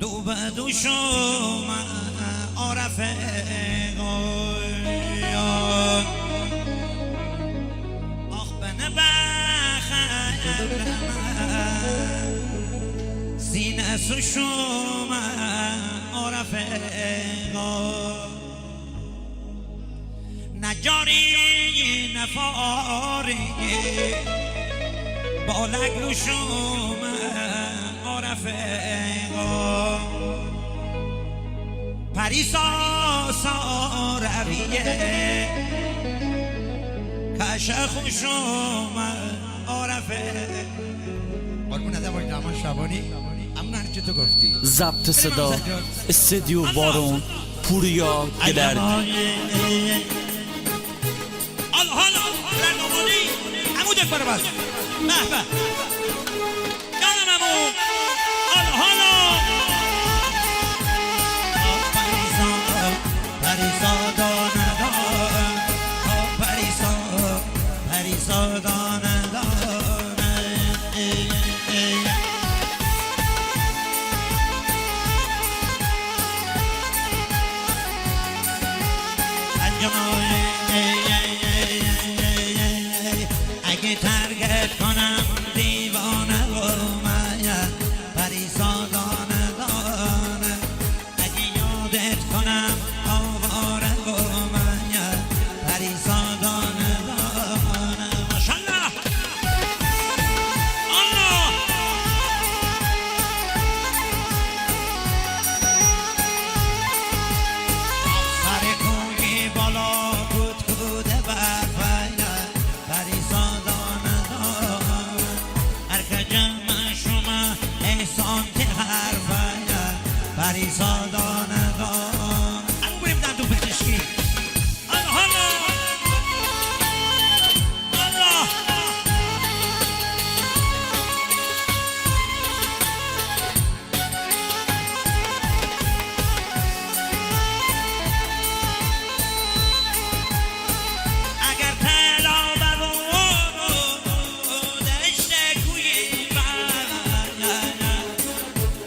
دو به دو شما عرفه آخ بنه بخیر سینه سو شما عرفه نجاری نفاری بالگلو شما عرفه پریسا سارویه کش خوشم عرفه قربون ادب آقای رحمان شبانی امون هرچی تو گفتی ضبط صدا استودیو بارون پوریا گلرد حالا برنامه‌ای عمود اکبر بس به به جانم عمو حالا پریسا دانه دانه پریسا دانه دانه اگه ترگت کنم دیوانه و من پریسا دانه دانه اگه یادت کنم آواره و من پریسا دانه دانه ماشالله الله سر کوی بالا بود کوده برفایه پریسا دانه دانه هرکه جمع شما احسان که حرفایه پریسا دانه دانه همون بریم در دو پزشکی الله اگر طلا دشته کوی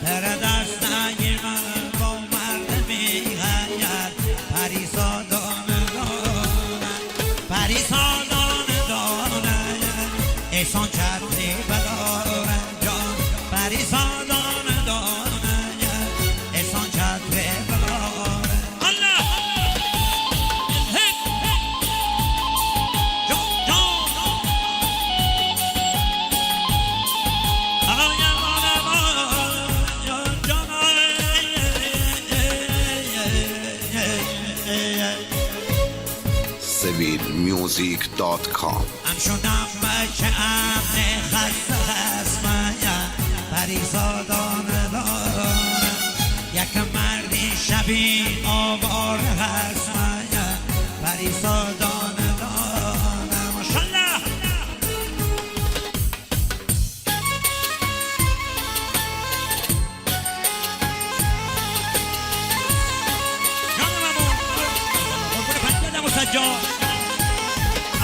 تر دست نگیرم با مرد میغیر پریسا دانه دانه پریسا دانه دانه احسان چتری بدارم جان پریسا دانه دانه احسان چتری بدارم الله sevilmusic.com هم شدم بچه امن خسته هست من پریسا دانه دانه یک مردی شبیه آواره هست من پریسا دانه دانه ماشالله جانم امون قربون پنجه مسجاد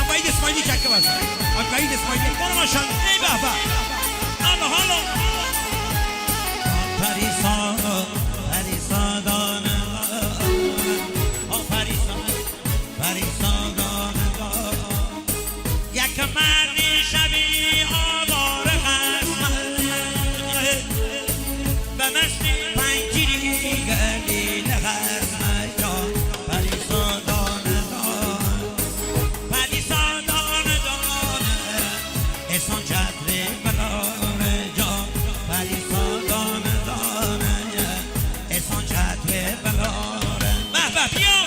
وحید اسماعیلی چکه بزن وحید اسماعیلی برو ماشالله ای به به حالا پریسا دانه پریسا دانه یک مردی شبیه آواره هست به مستی پنجیری گلیله هست پریسا دانه پریسا دانه دانه احسان چتری بلاره جان پریسا دانه دانه احسان چتری بلاره به به بیا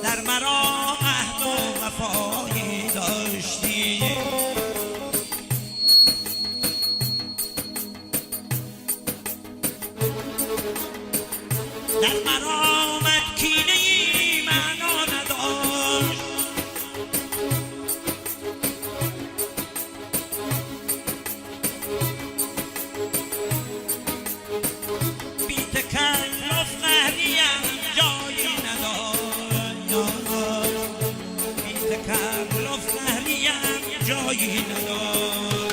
در مرا عهد و وفایی داشتی در مرا جایی ندار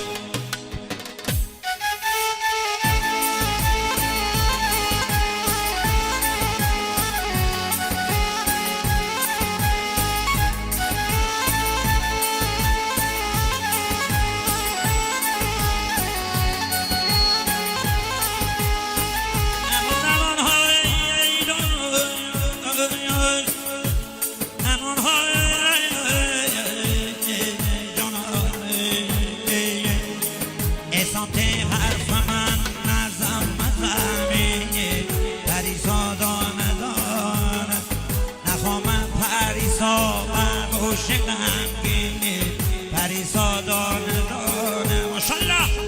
پریسا دانه دانه ماشالله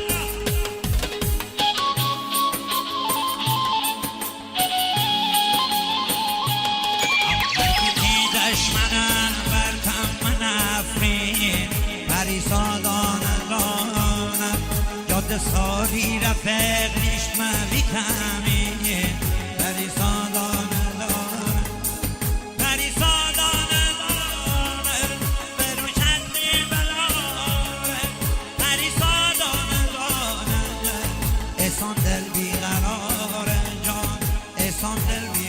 دشمنم بر تم نفرین پریسا دانه دانه جاده ساری رفق نیشت موی کمین پریسا دانه دانه پریسا دانه دانه برو کندی بلانه پریسا دانه دانه احسان دل بیقراره جان احسان دل بیقراره